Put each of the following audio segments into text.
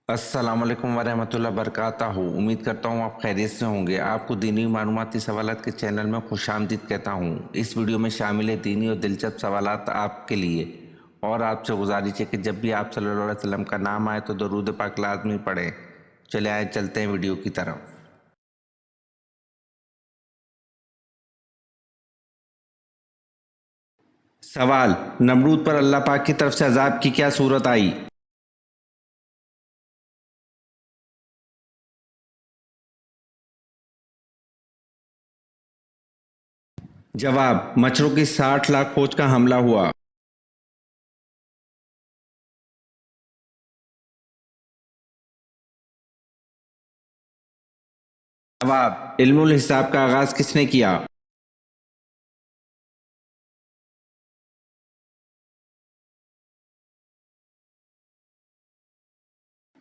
अस्सलाम वालेकुम वरहमतुल्लाह बरकातहू। उम्मीद करता हूँ आप खैरियत से होंगे। आपको दीनी मालूमाती सवालात के चैनल में खुशामदीद कहता हूँ। इस वीडियो में शामिल है दीनी और दिलचस्प सवालात आपके लिए। और आपसे गुजारिश है कि जब भी आप सल्लल्लाहु अलैहि वसल्लम का नाम आए तो दरूद पाक लाज़मी पढ़ें। चले आए चलते हैं वीडियो की तरफ। सवाल, नमरूद पर अल्लाह पाक की तरफ से अजाब की क्या सूरत आई? जवाब, मच्छरों की 60 लाख फौज का हमला हुआ। जवाब, इल्मुल हिसाब का आगाज किसने किया?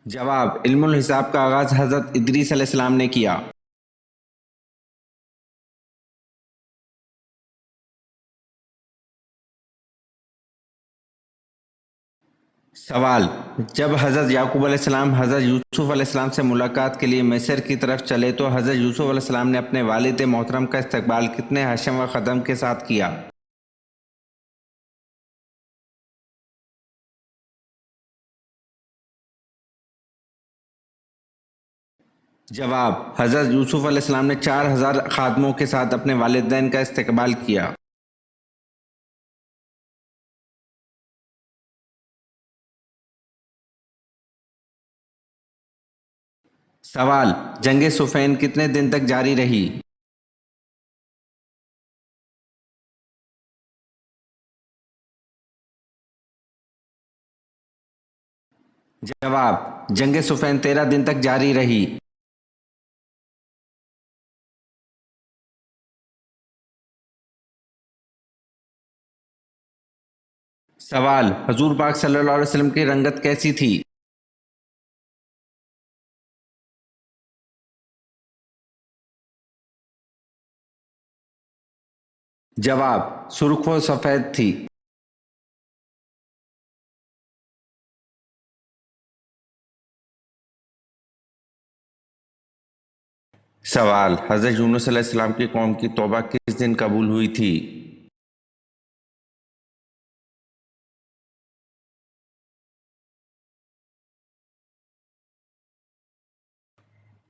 जवाब, इल्मुल हिसाब का आगाज हजरत इदरीस अलैहिस्सलाम ने किया। सवाल, जब हजरत याकूब अलैहिस्सलाम हजरत यूसुफ अलैहिस्सलाम से मुलाकात के लिए मिस्र की तरफ चले तो हजरत यूसुफ अलैहिस्सलाम ने अपने वालिद मोहतरम का इस्तकबाल कितने हशम व ख़दम के साथ किया? जवाब, हजरत यूसुफ अलैहिस्सलाम ने 4000 खादमों के साथ अपने वालिदैन का इस्तकबाल किया। सवाल, जंग सुफैन कितने दिन तक जारी रही? जवाब, जंग सुफैन 13 दिन तक जारी रही। सवाल, हजूर पाक सल्लल्लाहु अलैहि वसल्लम की रंगत कैसी थी? जवाब, सुर्ख व सफ़ेद थी। सवाल, हजरत यूनुस अलैहिस्सलाम की कौम की तौबा किस दिन कबूल हुई थी?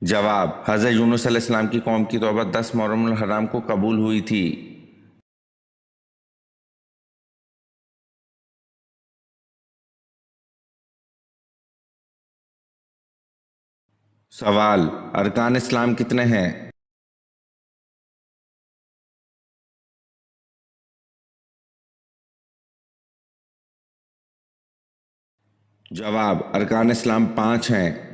जवाब, हजरत यूनुस अलैहिस्सलाम की कौम की तौबा 10 मुहर्रम हराम को कबूल हुई थी। सवाल, अरकान इस्लाम कितने हैं? जवाब, अरकान इस्लाम 5 हैं।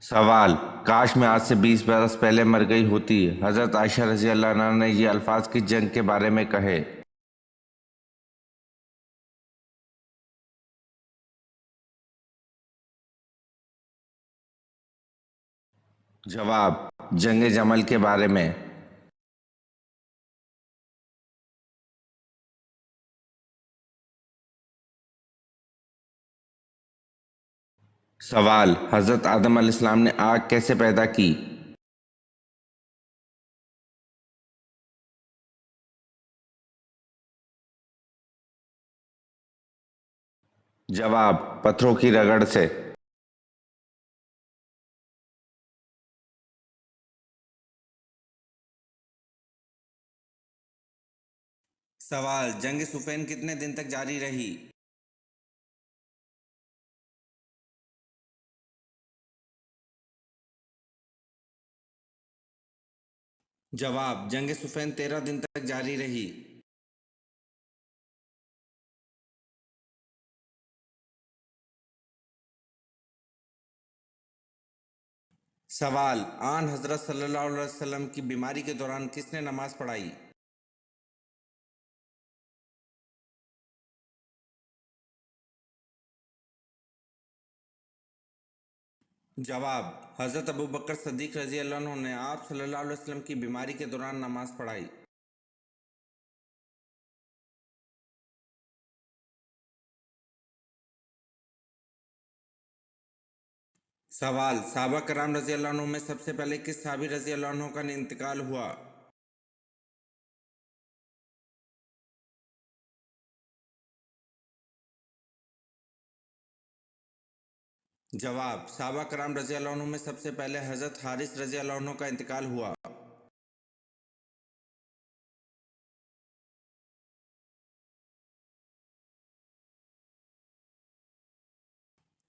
सवाल, काश मैं आज से 20 बरस पहले मर गई होती। हजरत आयशा रजी अल्लाह अन्हा ने ये अल्फाज किस जंग के बारे में कहे? जवाब, जंग जमल के बारे में। सवाल, हजरत आदम अलैहिस्सलाम ने आग कैसे पैदा की? जवाब, पत्थरों की रगड़ से। सवाल, जंग सुफैन कितने दिन तक जारी रही? जवाब, जंग सुफैन 13 दिन तक जारी रही। सवाल, आन हजरत सल्लल्लाहु अलैहि वसल्लम की बीमारी के दौरान किसने नमाज पढ़ाई? जवाब, हजरत अबू बकर सद्दीक रजी अल्लाह अन्हु ने आप सल्लल्लाहु अलैहि वसल्लम की बीमारी के दौरान नमाज पढ़ाई। सवाल, सहाबा कराम रज़ी अल्लाह अन्हुम में सबसे पहले किस सहाबी रज़ी अल्लाह अन्हु का इंतकाल हुआ? जवाब, सहाबा कराम रज़ी अल्लाह अन्हुम में सबसे पहले हज़रत हारिस रज़ी अल्लाह अन्हु का इंतकाल हुआ।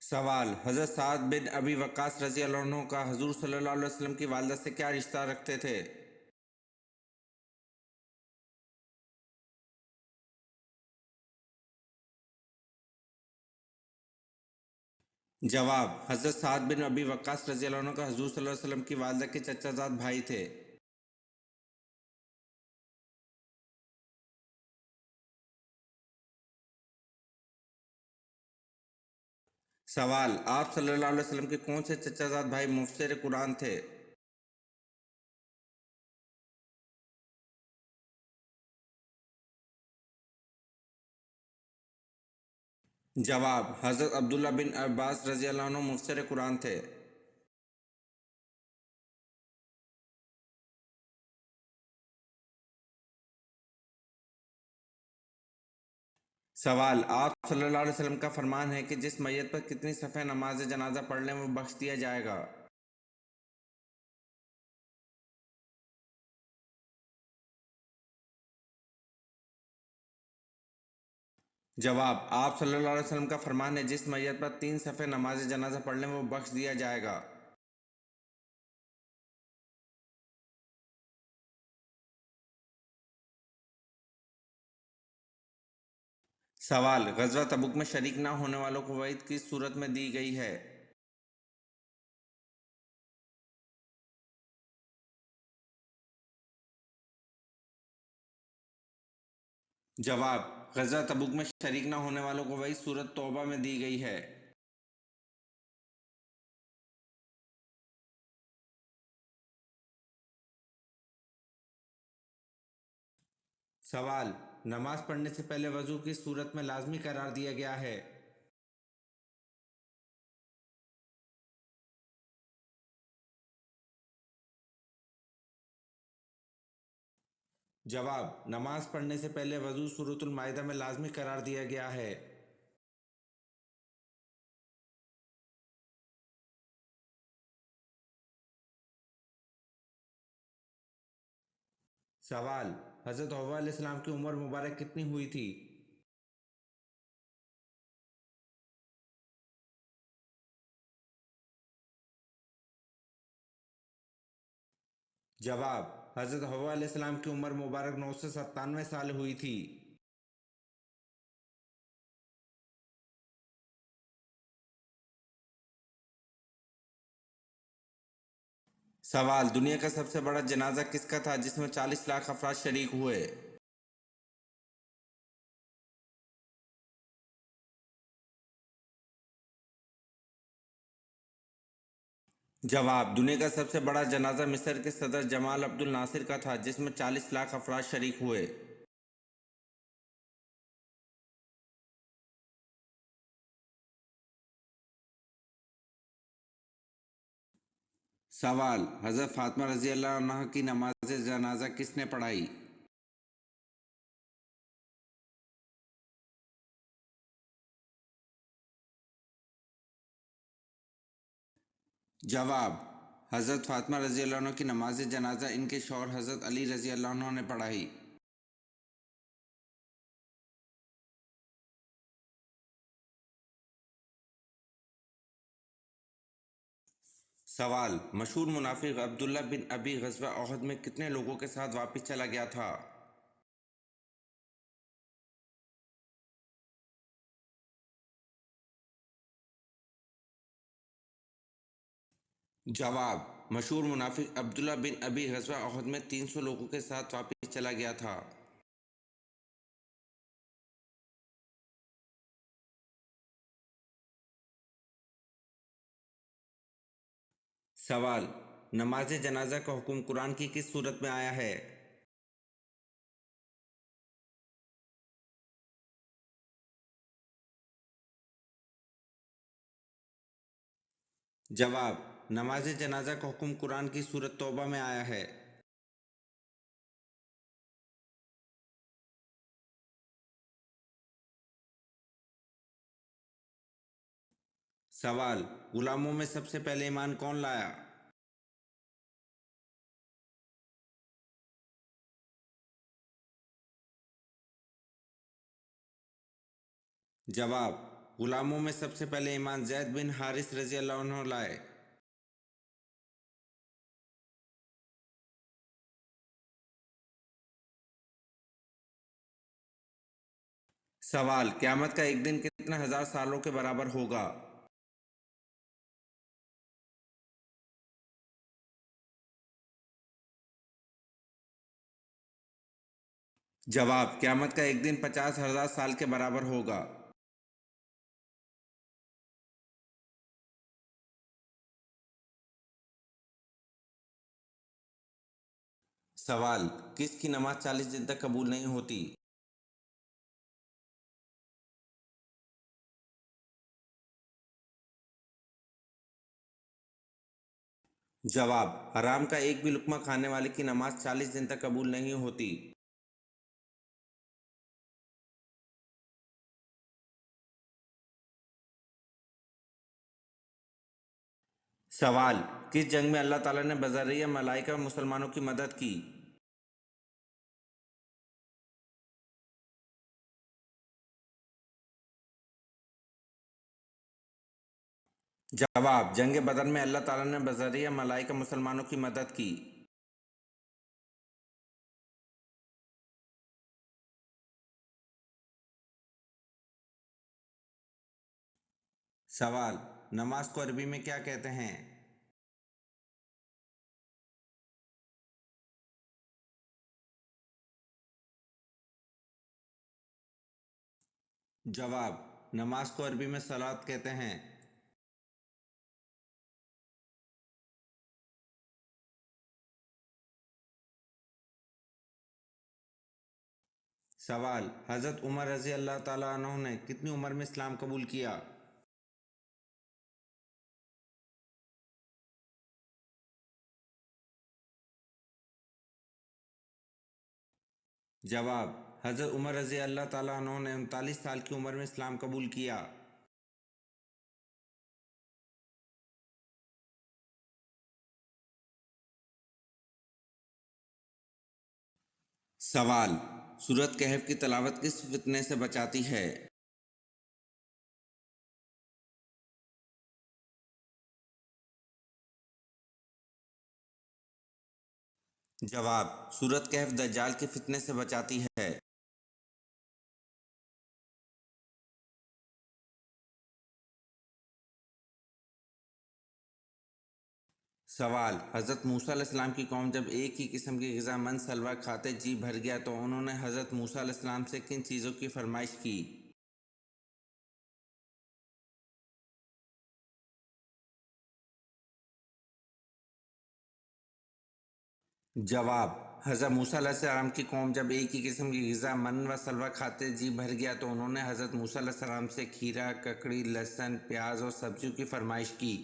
सवाल, हज़रत साद बिन अबी वक्कास रज़ी अल्लाह अन्हु का हुज़ूर सल्लल्लाहु अलैहि वसल्लम की वालिदा से क्या रिश्ता रखते थे? जवाब, हज़रत साद बिन अबी वक्कास रज़ी अल्लाह अन्हु का हुज़ूर सल्लल्लाहु अलैहि वसल्लम की वालिदा के चचाजाद भाई थे। सवाल, आप सल्लल्लाहु अलैहि वसल्लम के कौन से चचाजाद भाई मुफस्सिर कुरान थे? जवाब, हज़रत अब्दुल्ला बिन अब्बास रज़ी अल्लाह अन्हु मुफस्सिर कुरान थे। सवाल, आप सल्लल्लाहु अलैहि वसल्लम का फरमान है कि जिस मैयत पर कितनी सफ़े नमाज जनाजा पढ़ लें वो बख्श दिया जाएगा। जवाब, आप सल्लल्लाहु अलैहि वसल्लम का फरमान है जिस मैयत पर 3 सफ़े नमाज जनाजा पढ़ लें वो बख्श दिया जाएगा। सवाल, ग़ज़वा तबुक में शरीक न होने वालों को वईद किस सूरत में दी गई है? जवाब, ग़ज़वा तबुक में शरीक न होने वालों को वईद सूरत तौबा में दी गई है। सवाल, नमाज पढ़ने से पहले वज़ू किस सूरत में लाज़मी करार दिया गया है? जवाब, नमाज पढ़ने से पहले वज़ू सूरतुल माइदा में लाज़मी करार दिया गया है। सवाल, हज़रत हव्वा अलैहिस्सलाम की उम्र मुबारक कितनी हुई थी? जवाब, हज़रत हव्वा अलैहिस्सलाम की उम्र मुबारक 997 साल हुई थी। सवाल, दुनिया का सबसे बड़ा जनाजा किसका था जिसमें 40 लाख अफराद शरीक हुए? जवाब, दुनिया का सबसे बड़ा जनाजा मिस्र के सदर जमाल अब्दुल नासिर का था जिसमें 40 लाख अफराद शरीक हुए। सवाल, हज़रत फातिमा रज़ी अल्लाह अन्हा की नमाज जनाजा किसने पढ़ाई? जवाब, हज़रत फातिमा रज़ी अल्लाह अन्हा की नमाज जनाजा इनके शौहर हज़रत अली रज़ी अल्लाह अन्हु ने पढ़ाई। सवाल, मशहूर मुनाफिक अब्दुल्ला बिन अबी ग़ज़वा ओहद में कितने लोगों के साथ वापस चला गया था? जवाब, मशहूर मुनाफिक अब्दुल्ला बिन अबी ग़ज़वा ओहद में 300 लोगों के साथ वापस चला गया था। सवाल, नमाज जनाजा का हुक्म कुरान की किस सूरत में आया है? जवाब, नमाज जनाजा का हुक्म कुरान की सूरत तौबा में आया है। सवाल, गुलामों में सबसे पहले ईमान कौन लाया? जवाब, गुलामों में सबसे पहले ईमान ज़ैद बिन हारिस रजी अल्लाह अन्हु लाए। सवाल, क़यामत का एक दिन कितने हजार सालों के बराबर होगा? जवाब, क़यामत का एक दिन 50,000 साल के बराबर होगा। सवाल, किसकी नमाज 40 दिन तक कबूल नहीं होती? जवाब, हराम का एक भी लुक्मा खाने वाले की नमाज 40 दिन तक कबूल नहीं होती। सवाल, किस जंग में अल्लाह ताला ने बज़रिया मलाइका मुसलमानों की मदद की? जवाब, जंग बदर में अल्लाह ताला ने बज़रिया मलाइका मुसलमानों की मदद की। सवाल, नमाज को अरबी में क्या कहते हैं? जवाब, नमाज को अरबी में सलात कहते हैं। सवाल, हज़रत उमर रज़ी अल्लाह ताला अन्हु ने कितनी उम्र में इस्लाम कबूल किया? जवाब, हज़रत उमर रज़ी अल्लाह ताला अन्हु ने 39 साल की उम्र में इस्लाम कबूल किया। सवाल, सूरत कहफ की तलावत किस फितने से बचाती है? जवाब, सूरत कहफ दज्जाल के फितने से बचाती है। सवाल, हज़रत मूसा अलैहिस्सलाम की कौम जब एक ही किस्म की ग़िज़ा मन सलवा खाते जी भर गया तो उन्होंने हज़रत मूसा अलैहिस्सलाम से किन चीज़ों की फरमाइश की? जवाब, हज़रत मूसा अलैहिस्सलाम की कौम जब एक ही किस्म की ग़िज़ा मन व सलवा खाते जी भर गया तो उन्होंने हज़रत मूसा अलैहिस्सलाम से खीरा, ककड़ी, लहसुन, प्याज और सब्जियों की फरमाइश की।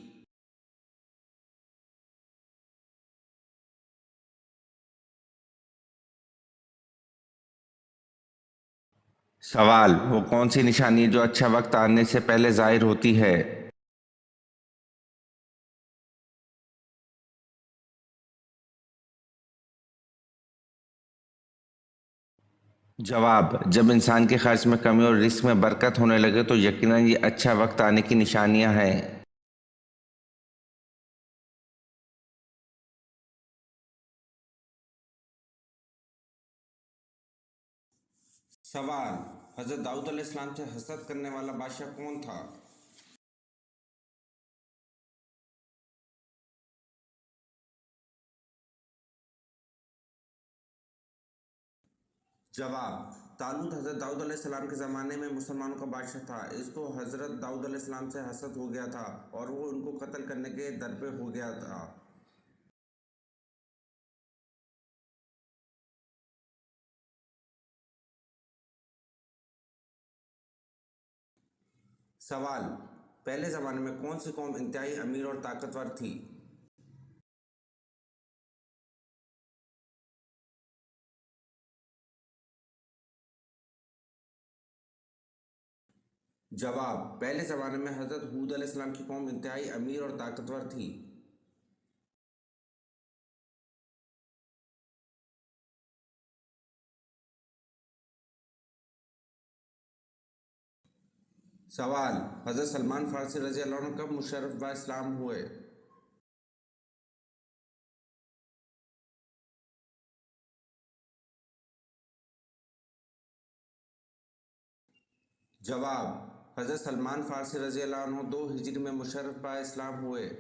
सवाल, वो कौन सी निशानी है जो अच्छा वक्त आने से पहले ज़ाहिर होती है? जवाब, जब इंसान के खर्च में कमी और रिस्क में बरकत होने लगे तो यकीनन ये अच्छा वक्त आने की निशानियां हैं। सवाल, हज़रत दाऊद अलैहिस्सलाम से हसद करने वाला बादशाह कौन था? जवाब, तालूत हज़रत दाऊद अलैहिस्सलाम के ज़माने में मुसलमानों का बादशाह था। इसको हज़रत दाऊद अलैहिस्सलाम से हसद हो गया था और वो उनको कत्ल करने के दर पे हो गया था। सवाल, पहले ज़माने में कौन सी कौम इंतहाई अमीर और ताकतवर थी? जवाब, पहले ज़माने में हज़रत हूद अलैहिस्सलाम की कौम इंतहाई अमीर और ताकतवर थी। सवाल, हज़रत सलमान फारसी रज़ी अल्लाह अन्हु कब मुशर्रफ बा इस्लाम हुए? जवाब, हज़रत सलमान फारसी रज़ी अल्लाह अन्हु 2 हिजरी में मुशर्रफ बा इस्लाम हुए।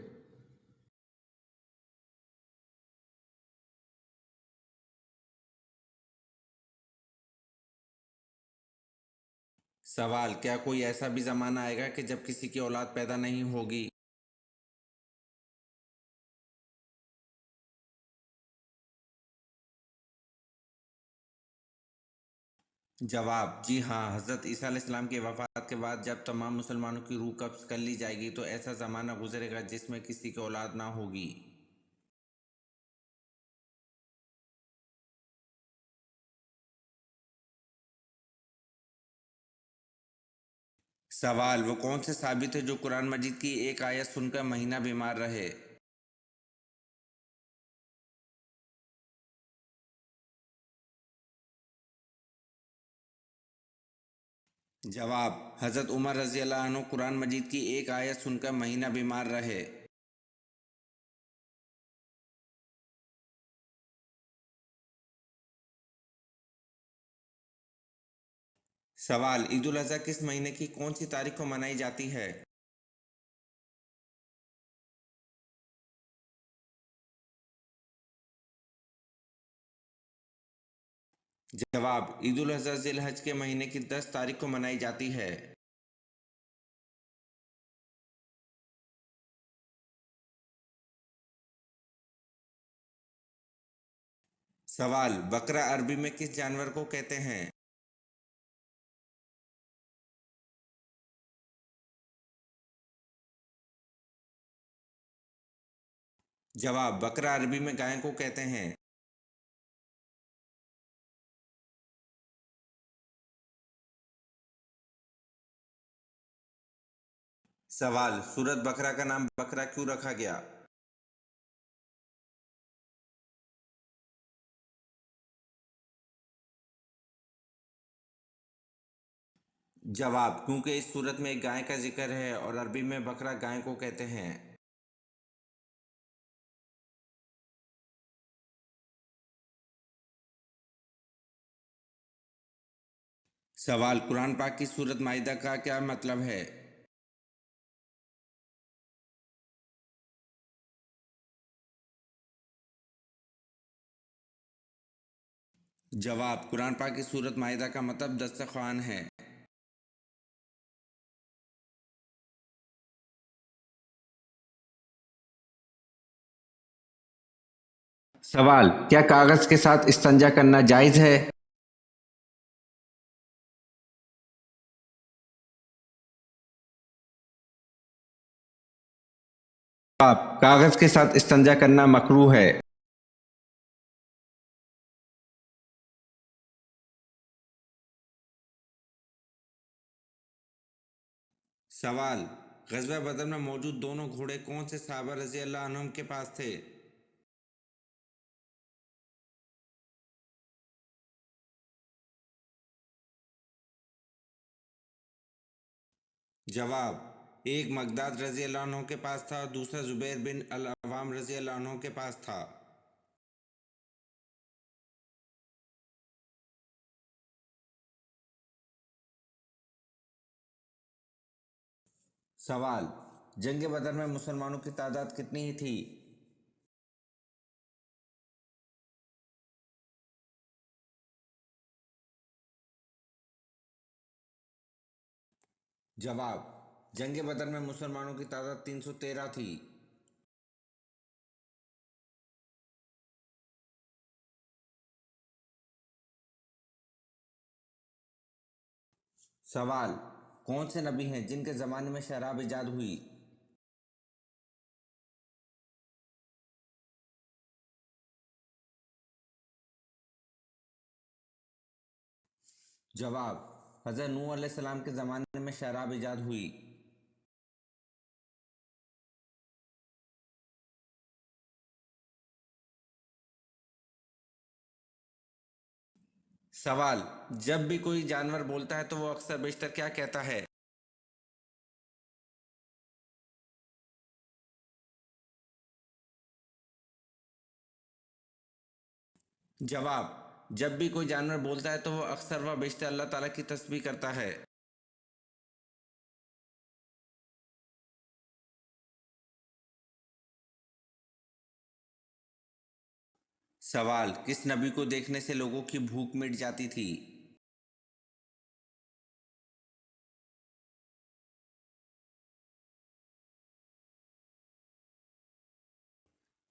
सवाल, क्या कोई ऐसा भी ज़माना आएगा कि जब किसी की औलाद पैदा नहीं होगी? जवाब, जी हाँ, हज़रत ईसा अलैहिस्सलाम की वफ़ात के बाद जब तमाम मुसलमानों की रूह कब्ज़ कर ली जाएगी तो ऐसा ज़माना गुज़रेगा जिसमें किसी की औलाद ना होगी। सवाल, वो कौन से साबित है जो कुरान मजीद की एक आयत सुनकर महीना बीमार रहे? जवाब, हज़रत उमर रज़ी अल्लाह अन्हु कुरान मजीद की एक आयत सुनकर महीना बीमार रहे। सवाल, ईद उल अज़हा किस महीने की कौन सी तारीख को मनाई जाती है? जवाब, ईद उल अज़हा ज़िल हज के महीने की 10 तारीख को मनाई जाती है। सवाल, बकरा अरबी में किस जानवर को कहते हैं? जवाब, बकरा अरबी में गाय को कहते हैं। सवाल, सूरत बकरा का नाम बकरा क्यों रखा गया? जवाब, क्योंकि इस सूरत में एक गाय का जिक्र है और अरबी में बकरा गाय को कहते हैं। सवाल, कुरान पाक की सूरत माइदा का क्या मतलब है? जवाब, कुरान पाक की सूरत माइदा का मतलब दस्तरख्वान है। सवाल, क्या कागज के साथ इस्तंजा करना जायज है? जवाब, कागज के साथ इस्तंजा करना मकरूह है। सवाल, ग़ज़वा बदर में मौजूद दोनों घोड़े कौन से सहाबा रज़ी अल्लाह अन्हुम के पास थे? जवाब, एक मकदाद रज़ी अल्लाह अन्हु के पास था और दूसरा ज़ुबैर बिन अल अवाम रज़ी अल्लाह अन्हु के पास था। सवाल, जंग बदर में मुसलमानों की तादाद कितनी थी? जवाब, जंग बदर में मुसलमानों की तादाद 313 थी। सवाल, कौन से नबी हैं जिनके ज़माने में शराब ईजाद हुई? जवाब, हज़रत नूह अलैहिस्सलाम के ज़माने में शराब ईजाद हुई। सवाल, जब भी कोई जानवर बोलता है तो वो अक्सर बेशतर क्या कहता है? जवाब, जब भी कोई जानवर बोलता है तो वो अक्सर व बेशतर अल्लाह ताला की तस्बीह करता है। सवाल, किस नबी को देखने से लोगों की भूख मिट जाती थी?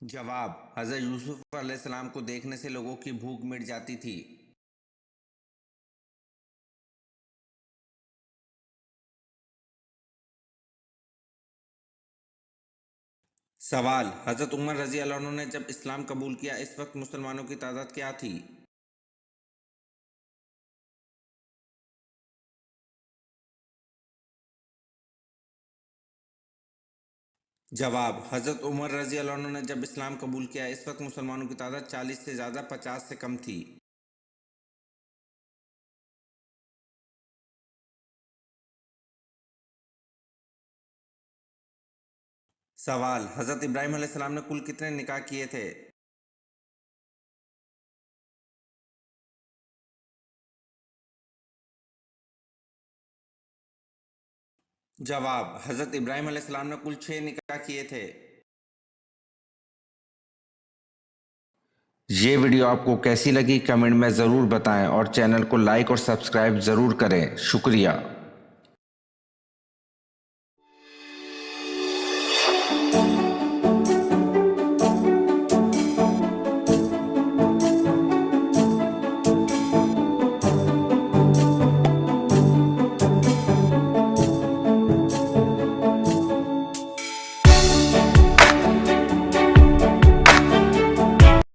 जवाब, हज़रत यूसुफ अलैहिस्सलाम को देखने से लोगों की भूख मिट जाती थी। सवाल, हज़रत उमर रज़ी अल्लाह अन्हु ने जब इस्लाम कबूल किया इस वक्त मुसलमानों की तादाद क्या थी? जवाब, हज़रत उमर रज़ी अल्लाह अन्हु ने जब इस्लाम कबूल किया इस वक्त मुसलमानों की तादाद 40 से ज़्यादा 50 से कम थी। सवाल, हज़रत इब्राहीम अलैहिस्सलाम ने कुल कितने निकाह किए थे? जवाब, हज़रत इब्राहीम अलैहिस्सलाम ने कुल 6 निकाह किए थे। ये वीडियो आपको कैसी लगी कमेंट में ज़रूर बताएं और चैनल को लाइक और सब्सक्राइब ज़रूर करें। शुक्रिया।